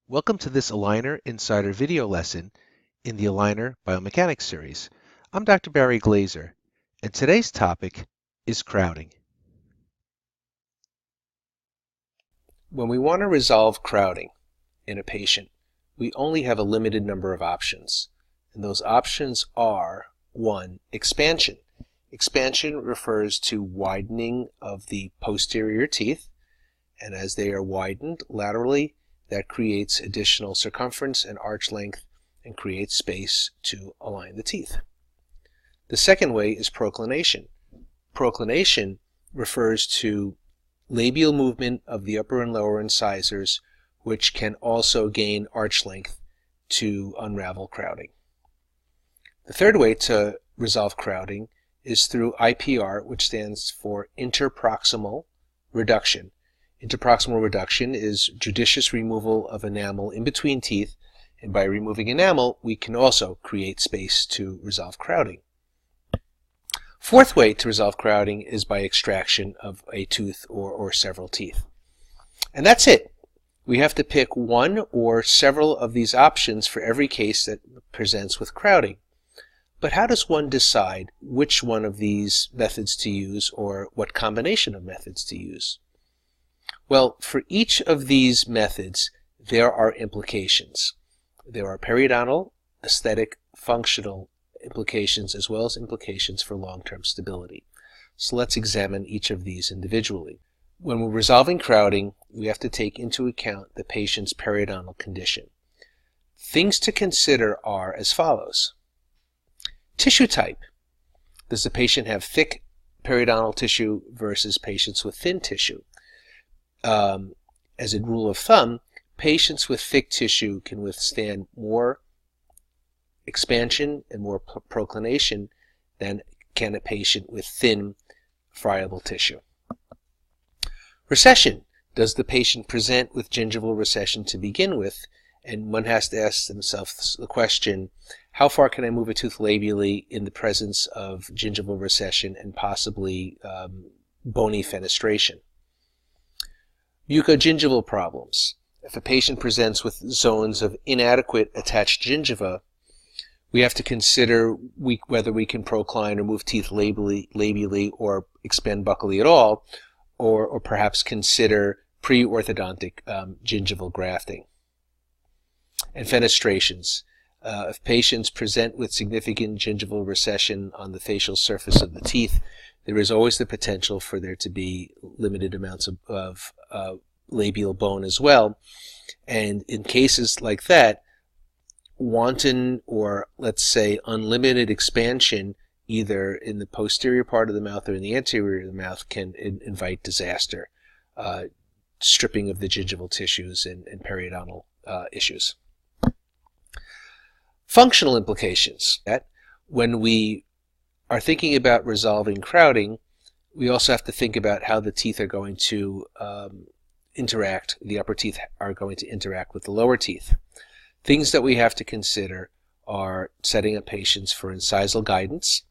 Welcome to this Aligner Insider video lesson in the Aligner Biomechanics series. I'm Dr. Barry Glazer, and today's topic is crowding. When we want to resolve crowding in a patient, we only have a limited number of options. And those options are, 1, expansion. Expansion refers to widening of the posterior teeth, and as they are widened laterally, that creates additional circumference and arch length and creates space to align the teeth. The second way is proclination. Proclination refers to labial movement of the upper and lower incisors, which can also gain arch length to unravel crowding. The third way to resolve crowding is through IPR, which stands for interproximal reduction. Interproximal reduction is judicious removal of enamel in between teeth, and by removing enamel, we can also create space to resolve crowding. Fourth way to resolve crowding is by extraction of a tooth or several teeth. And that's it. We have to pick one or several of these options for every case that presents with crowding. But how does one decide which one of these methods to use or what combination of methods to use? Well, for each of these methods, there are implications. There are periodontal, aesthetic, functional implications, as well as implications for long-term stability. So let's examine each of these individually. When we're resolving crowding, we have to take into account the patient's periodontal condition. Things to consider are as follows. Tissue type. Does the patient have thick periodontal tissue versus patients with thin tissue? As a rule of thumb, patients with thick tissue can withstand more expansion and more proclination than can a patient with thin, friable tissue. Recession. Does the patient present with gingival recession to begin with? And one has to ask themselves the question, how far can I move a tooth labially in the presence of gingival recession and possibly bony fenestration? Mucogingival problems. If a patient presents with zones of inadequate attached gingiva, we have to consider whether we can procline or move teeth labially or expand buccally at all, or perhaps consider pre-orthodontic gingival grafting. And fenestrations. If patients present with significant gingival recession on the facial surface of the teeth, there is always the potential for there to be limited amounts of labial bone as well. And in cases like that, wanton or, let's say, unlimited expansion either in the posterior part of the mouth or in the anterior of the mouth can invite disaster, stripping of the gingival tissues and periodontal issues. Functional implications. That when we are thinking about resolving crowding, we also have to think about how the teeth are going to interact. The upper teeth are going to interact with the lower teeth. Things that we have to consider are setting up patients for incisal guidance,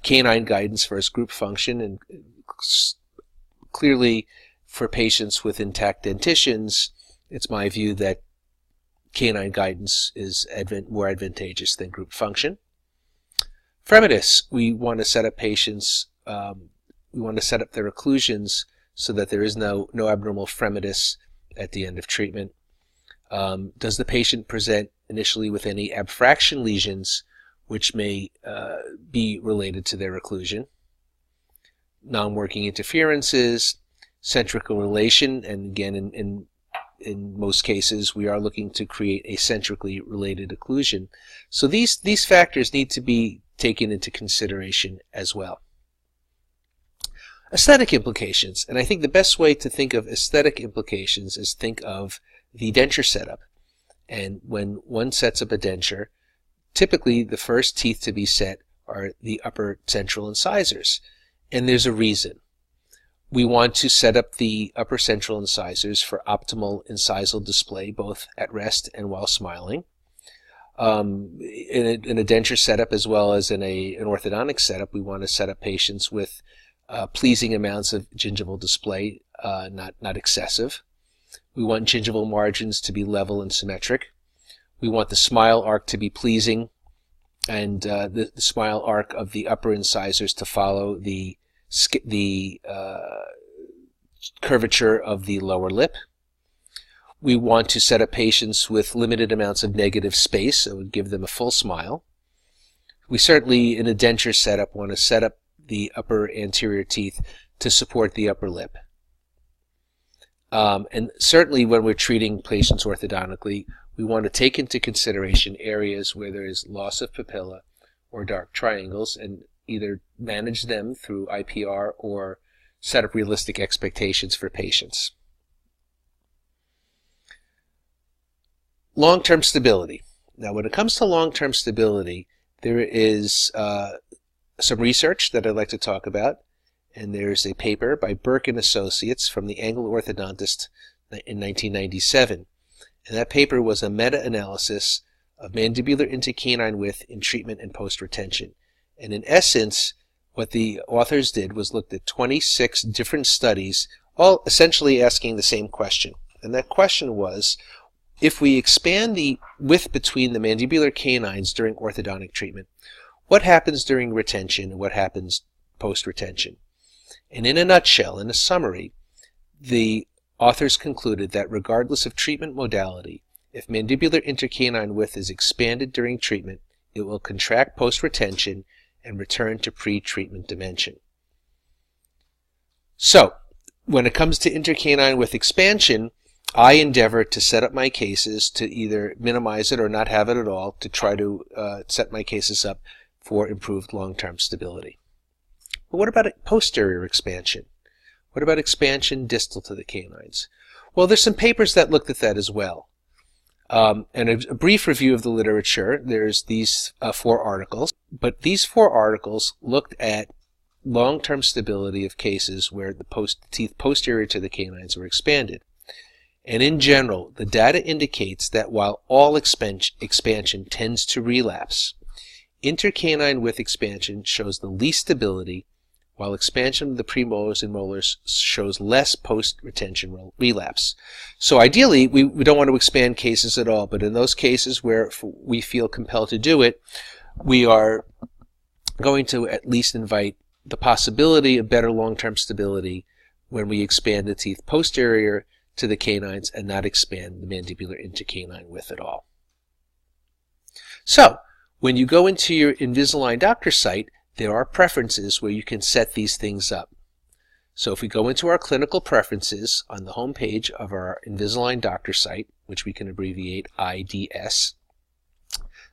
canine guidance versus group function, and clearly for patients with intact dentitions, it's my view that canine guidance is more advantageous than group function. Fremitus, we want to set up patients, we want to set up their occlusions so that there is no abnormal fremitus at the end of treatment. Does the patient present initially with any abfraction lesions which may be related to their occlusion? Non-working interferences, centrical relation, and again in most cases we are looking to create a centrically related occlusion. So these factors need to be taken into consideration as well. Aesthetic implications, and I think the best way to think of aesthetic implications is think of the denture setup. And when one sets up a denture, typically the first teeth to be set are the upper central incisors. And there's a reason. We want to set up the upper central incisors for optimal incisal display, both at rest and while smiling. In a denture setup as well as in an orthodontic setup, we want to set up patients with pleasing amounts of gingival display, not excessive. We want gingival margins to be level and symmetric. We want the smile arc to be pleasing, and the smile arc of the upper incisors to follow the curvature of the lower lip. We want to set up patients with limited amounts of negative space, so it would give them a full smile. We certainly, in a denture setup, want to set up the upper anterior teeth to support the upper lip. And certainly when we're treating patients orthodontically, we want to take into consideration areas where there is loss of papilla or dark triangles and either manage them through IPR or set up realistic expectations for patients. Long-term stability. Now, when it comes to long-term stability, there is some research that I'd like to talk about, and there's a paper by Burke and Associates from the Angle Orthodontist in 1997. And that paper was a meta-analysis of mandibular intercanine width in treatment and post-retention. And in essence, what the authors did was looked at 26 different studies, all essentially asking the same question. And that question was, if we expand the width between the mandibular canines during orthodontic treatment, what happens during retention and what happens post-retention? And in a nutshell, in a summary, the authors concluded that regardless of treatment modality, if mandibular intercanine width is expanded during treatment, it will contract post-retention and return to pre-treatment dimension. So, when it comes to intercanine width expansion, I endeavor to set up my cases to either minimize it or not have it at all to try to set my cases up for improved long-term stability. But what about posterior expansion? What about expansion distal to the canines? Well, there's some papers that looked at that as well. And a brief review of the literature, there's these 4 articles. But these 4 articles looked at long-term stability of cases where the teeth posterior to the canines were expanded. And in general, the data indicates that while all expansion tends to relapse, intercanine width expansion shows the least stability, while expansion of the premolars and molars shows less post-retention relapse. So ideally, we don't want to expand cases at all, but in those cases where we feel compelled to do it, we are going to at least invite the possibility of better long-term stability when we expand the teeth posterior to the canines and not expand the mandibular intercanine width at all. So, when you go into your Invisalign doctor site, there are preferences where you can set these things up. So if we go into our clinical preferences on the home page of our Invisalign doctor site, which we can abbreviate IDS,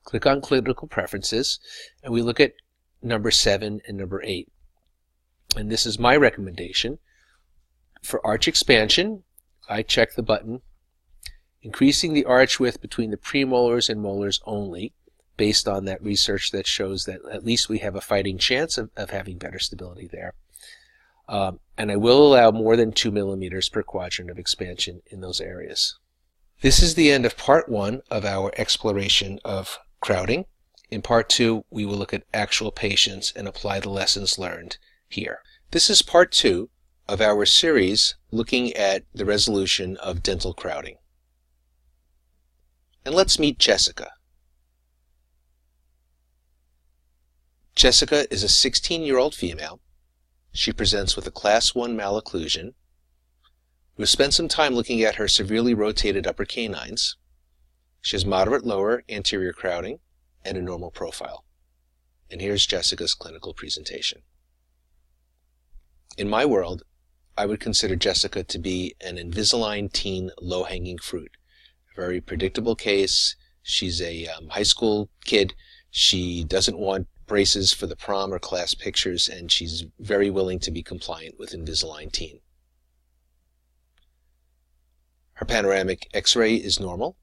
click on clinical preferences, and we look at number 7 and number 8. And this is my recommendation. For arch expansion, I check the button, increasing the arch width between the premolars and molars only, based on that research that shows that at least we have a fighting chance of having better stability there. And I will allow more than 2 millimeters per quadrant of expansion in those areas. This is the end of part 1 of our exploration of crowding. In part 2, we will look at actual patients and apply the lessons learned here. This is part 2 of our series looking at the resolution of dental crowding. And let's meet Jessica. Jessica is a 16-year-old female. She presents with a Class 1 malocclusion. We've spent some time looking at her severely rotated upper canines. She has moderate lower anterior crowding and a normal profile. And here's Jessica's clinical presentation. In my world, I would consider Jessica to be an Invisalign teen low-hanging fruit. A very predictable case. She's a high school kid. She doesn't want braces for the prom or class pictures, and she's very willing to be compliant with Invisalign Teen. Her panoramic X-ray is normal.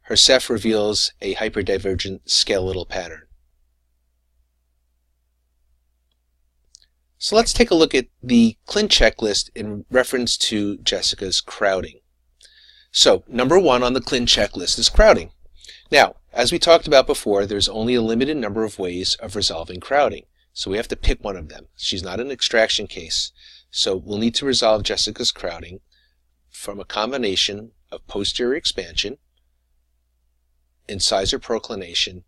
Her Ceph reveals a hyperdivergent skeletal pattern. So let's take a look at the CLIN checklist in reference to Jessica's crowding. So number 1 on the CLIN checklist is crowding. Now, as we talked about before, there's only a limited number of ways of resolving crowding. So we have to pick one of them. She's not an extraction case. So we'll need to resolve Jessica's crowding from a combination of posterior expansion, incisor proclination,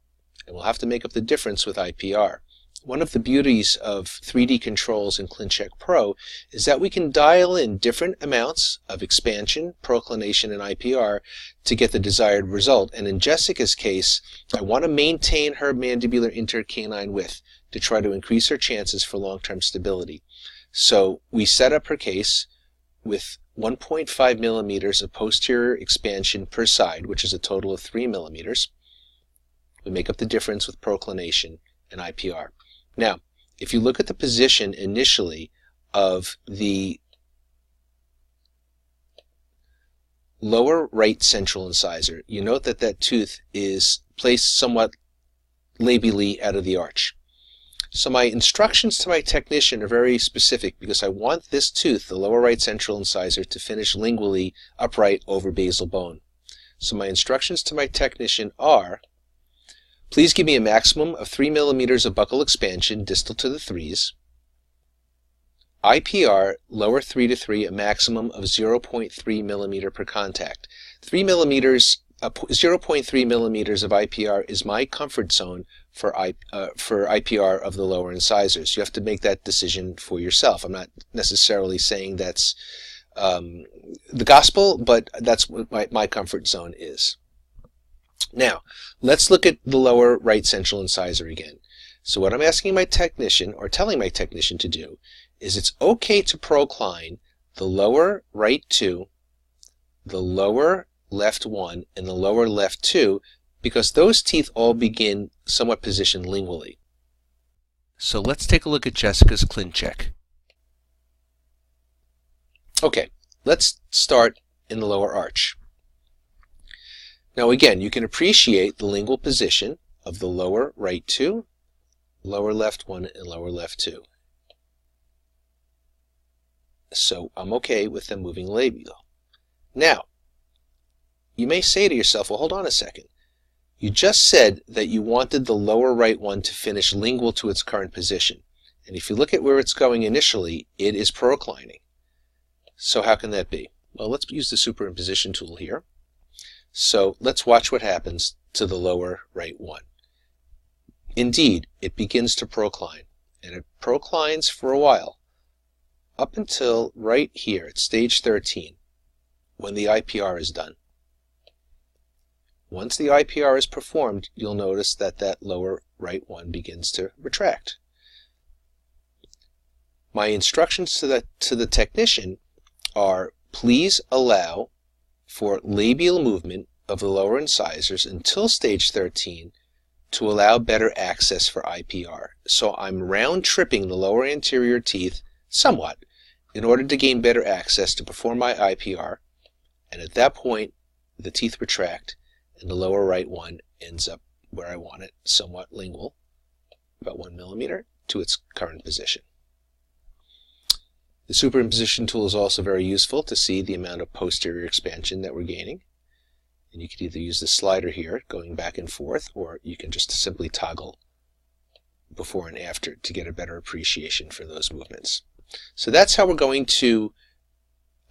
and we'll have to make up the difference with IPR. One of the beauties of 3D controls in ClinCheck Pro is that we can dial in different amounts of expansion, proclination, and IPR to get the desired result. And in Jessica's case, I want to maintain her mandibular intercanine width to try to increase her chances for long-term stability. So we set up her case with 1.5 millimeters of posterior expansion per side, which is a total of 3 millimeters. We make up the difference with proclination and IPR. Now, if you look at the position initially of the lower right central incisor, you note that that tooth is placed somewhat labially out of the arch. So my instructions to my technician are very specific because I want this tooth, the lower right central incisor, to finish lingually upright over basal bone. So my instructions to my technician are: please give me a maximum of 3 millimeters of buccal expansion distal to the 3s. IPR, lower 3 to 3, a maximum of 0.3 millimeter per contact. 0.3 millimeters of IPR is my comfort zone for IPR of the lower incisors. You have to make that decision for yourself. I'm not necessarily saying that's the gospel, but that's what my comfort zone is. Now, let's look at the lower right central incisor again. So what I'm asking my technician, or telling my technician to do, is it's okay to procline the lower right 2, the lower left 1, and the lower left 2, because those teeth all begin somewhat positioned lingually. So let's take a look at Jessica's ClinCheck. Okay, let's start in the lower arch. Now again, you can appreciate the lingual position of the lower right 2, lower left 1, and lower left 2. So I'm okay with them moving labial. Now, you may say to yourself, well, hold on a second. You just said that you wanted the lower right one to finish lingual to its current position. And if you look at where it's going initially, it is proclining. So how can that be? Well, let's use the superimposition tool here. So let's watch what happens to the lower right one. Indeed, it begins to procline, and it proclines for a while, up until right here at stage 13, when the IPR is done. Once the IPR is performed, you'll notice that that lower right one begins to retract. My instructions to the technician are: please allow for labial movement of the lower incisors until stage 13 to allow better access for IPR. So I'm round tripping the lower anterior teeth somewhat in order to gain better access to perform my IPR, and at that point the teeth retract and the lower right one ends up where I want it, somewhat lingual, about 1 millimeter, to its current position. The superimposition tool is also very useful to see the amount of posterior expansion that we're gaining. And you can either use the slider here, going back and forth, or you can just simply toggle before and after to get a better appreciation for those movements. So that's how we're going to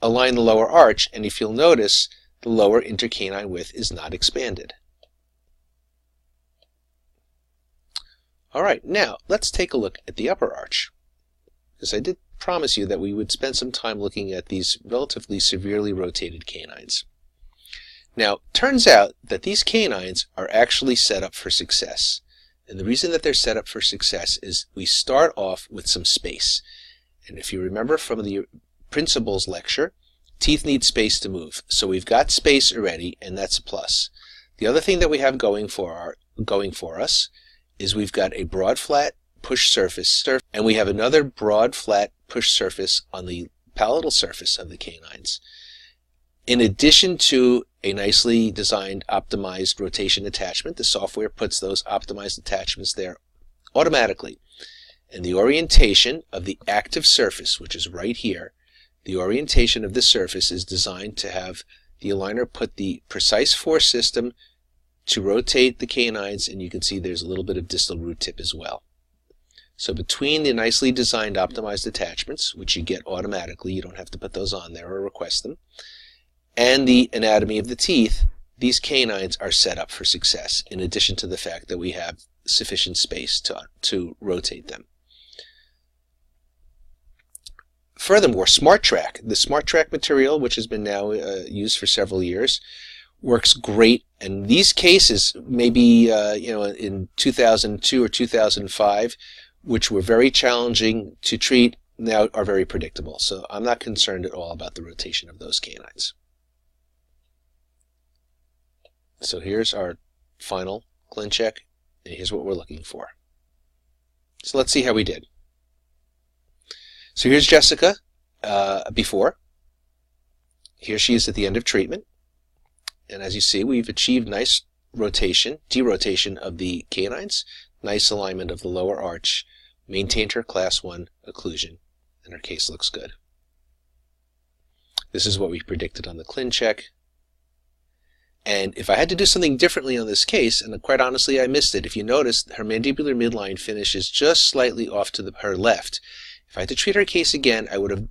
align the lower arch, and if you'll notice, the lower intercanine width is not expanded. Alright, now let's take a look at the upper arch, because I did promise you that we would spend some time looking at these relatively severely rotated canines. Now, turns out that these canines are actually set up for success. And the reason that they're set up for success is we start off with some space. And if you remember from the principles lecture, teeth need space to move. So we've got space already, and that's a plus. The other thing that we have going for us is we've got a broad flat push surface, and we have another broad flat push surface on the palatal surface of the canines, in addition to a nicely designed optimized rotation attachment. The software puts those optimized attachments there automatically. And the orientation of the active surface, which is right here, the orientation of the surface is designed to have the aligner put the precise force system to rotate the canines, and you can see there's a little bit of distal root tip as well. So between the nicely designed optimized attachments, which you get automatically, you don't have to put those on there or request them, and the anatomy of the teeth, these canines are set up for success, in addition to the fact that we have sufficient space to rotate them. Furthermore, SmartTrack, the SmartTrack material, which has been now used for several years, works great. And these cases, maybe in 2002 or 2005, which were very challenging to treat, now are very predictable. So I'm not concerned at all about the rotation of those canines. So here's our final ClinCheck, and here's what we're looking for. So let's see how we did. So here's Jessica before. Here she is at the end of treatment. And as you see, we've achieved nice rotation, derotation of the canines, nice alignment of the lower arch, maintained her class 1 occlusion, and her case looks good. This is what we predicted on the ClinCheck. And if I had to do something differently on this case, and quite honestly I missed it, if you notice, her mandibular midline finishes just slightly off to her left. If I had to treat her case again, I would have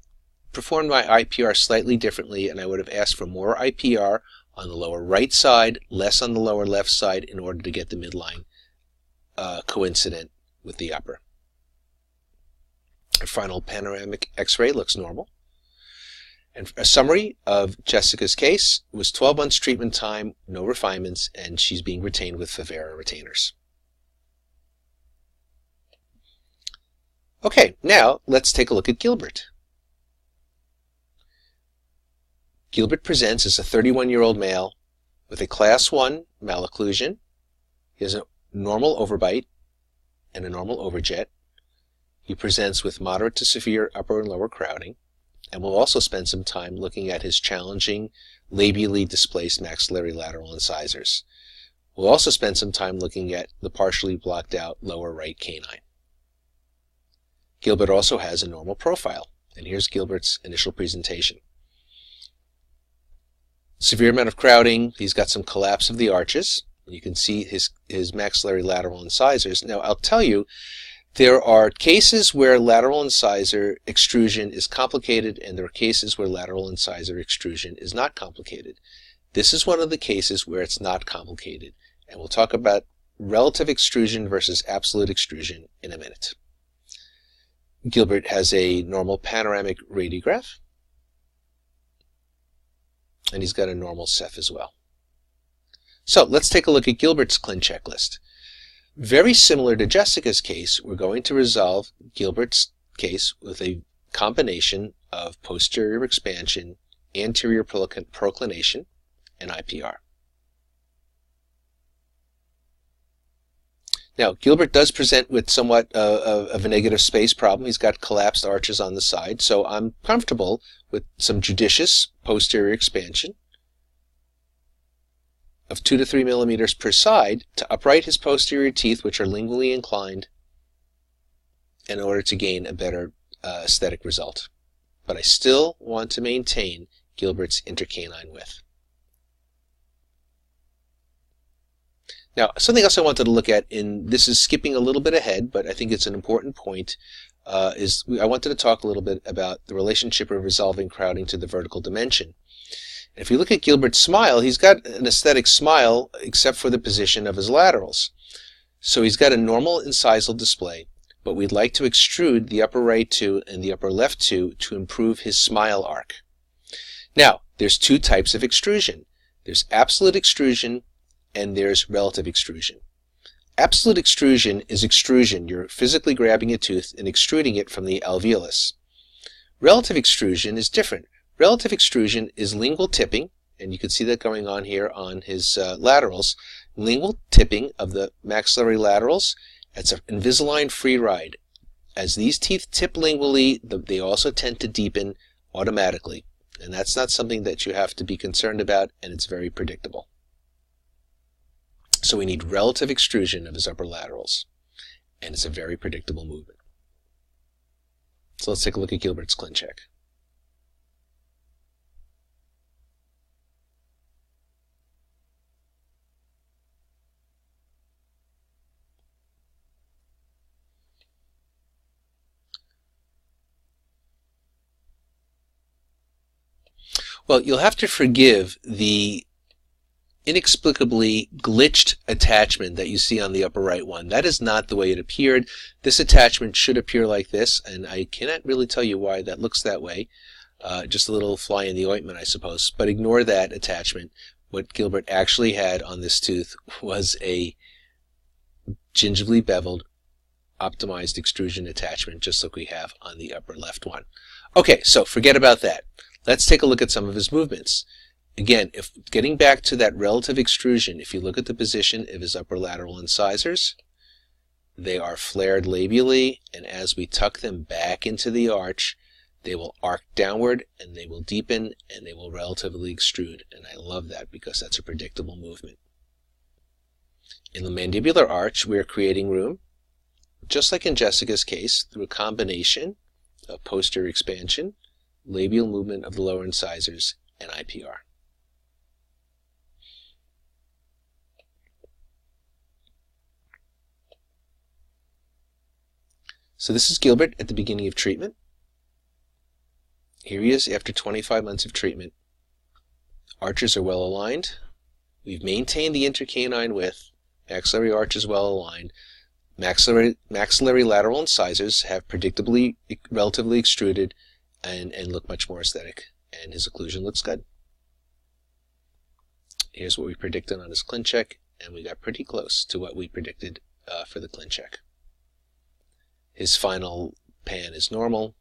performed my IPR slightly differently, and I would have asked for more IPR on the lower right side, less on the lower left side, in order to get the midline coincident with the upper. Her final panoramic X-ray looks normal. And a summary of Jessica's case was 12 months treatment time, no refinements, and she's being retained with Favera retainers. Okay, now let's take a look at Gilbert. Gilbert presents as a 31-year-old male with a class 1 malocclusion. He has a normal overbite and a normal overjet. He presents with moderate to severe upper and lower crowding, and we'll also spend some time looking at his challenging labially displaced maxillary lateral incisors. We'll also spend some time looking at the partially blocked out lower right canine. Gilbert also has a normal profile, and here's Gilbert's initial presentation. Severe amount of crowding. He's got some collapse of the arches. You can see his maxillary lateral incisors. Now, I'll tell you, there are cases where lateral incisor extrusion is complicated, and there are cases where lateral incisor extrusion is not complicated. This is one of the cases where it's not complicated, and we'll talk about relative extrusion versus absolute extrusion in a minute. Gilbert has a normal panoramic radiograph, and he's got a normal Ceph as well. So let's take a look at Gilbert's ClinCheck list. Very similar to Jessica's case, we're going to resolve Gilbert's case with a combination of posterior expansion, anterior proclination, and IPR. Now, Gilbert does present with somewhat of a negative space problem. He's got collapsed arches on the side, so I'm comfortable with some judicious posterior expansion of 2 to 3 millimeters per side to upright his posterior teeth, which are lingually inclined, in order to gain a better aesthetic result. But I still want to maintain Gilbert's intercanine width. Now, something else I wanted to look at, and this is skipping a little bit ahead, but I think it's an important point, I wanted to talk a little bit about the relationship of resolving crowding to the vertical dimension. If you look at Gilbert's smile, he's got an aesthetic smile except for the position of his laterals. So he's got a normal incisal display, but we'd like to extrude the upper right 2 and the upper left 2 to improve his smile arc. Now, there's two types of extrusion. There's absolute extrusion and there's relative extrusion. Absolute extrusion is extrusion. You're physically grabbing a tooth and extruding it from the alveolus. Relative extrusion is different. Relative extrusion is lingual tipping, and you can see that going on here on his laterals. Lingual tipping of the maxillary laterals. It's an Invisalign free ride. As these teeth tip lingually, they also tend to deepen automatically, and that's not something that you have to be concerned about, and it's very predictable. So we need relative extrusion of his upper laterals, and it's a very predictable movement. So let's take a look at Gilbert's ClinCheck. Well, you'll have to forgive the inexplicably glitched attachment that you see on the upper right one. That is not the way it appeared. This attachment should appear like this, and I cannot really tell you why that looks that way. Just a little fly in the ointment, I suppose. But ignore that attachment. What Gilbert actually had on this tooth was a gingivally beveled optimized extrusion attachment, just like we have on the upper left one. Okay, so forget about that. Let's take a look at some of his movements. Again, if getting back to that relative extrusion, if you look at the position of his upper lateral incisors, they are flared labially, and as we tuck them back into the arch, they will arc downward, and they will deepen, and they will relatively extrude. And I love that because that's a predictable movement. In the mandibular arch, we are creating room, just like in Jessica's case, through a combination of posterior expansion, labial movement of the lower incisors, and IPR. So this is Gilbert at the beginning of treatment. Here he is after 25 months of treatment. Arches are well aligned. We've maintained the intercanine width. Maxillary arch is well aligned. Maxillary lateral incisors have predictably relatively extruded and look much more aesthetic. And his occlusion looks good. Here's what we predicted on his ClinCheck, and we got pretty close to what we predicted for the ClinCheck. His final pan is normal.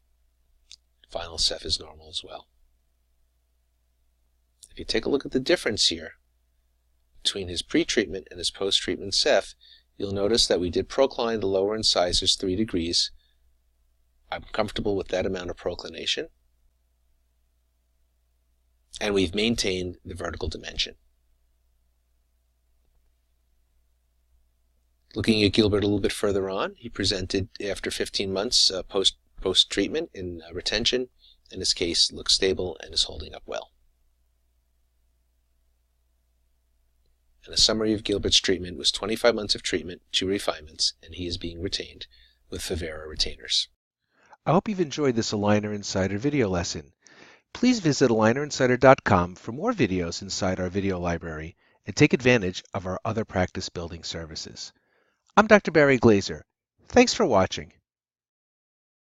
Final ceph is normal as well. If you take a look at the difference here between his pre-treatment and his post-treatment ceph, you'll notice that we did procline the lower incisors 3 degrees. I'm comfortable with that amount of proclination. And we've maintained the vertical dimension. Looking at Gilbert a little bit further on, he presented after 15 months post-treatment in retention, and his case looks stable and is holding up well. And a summary of Gilbert's treatment was 25 months of treatment, 2 refinements, and he is being retained with Fivera retainers. I hope you've enjoyed this Aligner Insider video lesson. Please visit AlignerInsider.com for more videos inside our video library and take advantage of our other practice building services. I'm Dr. Barry Glazer. Thanks for watching.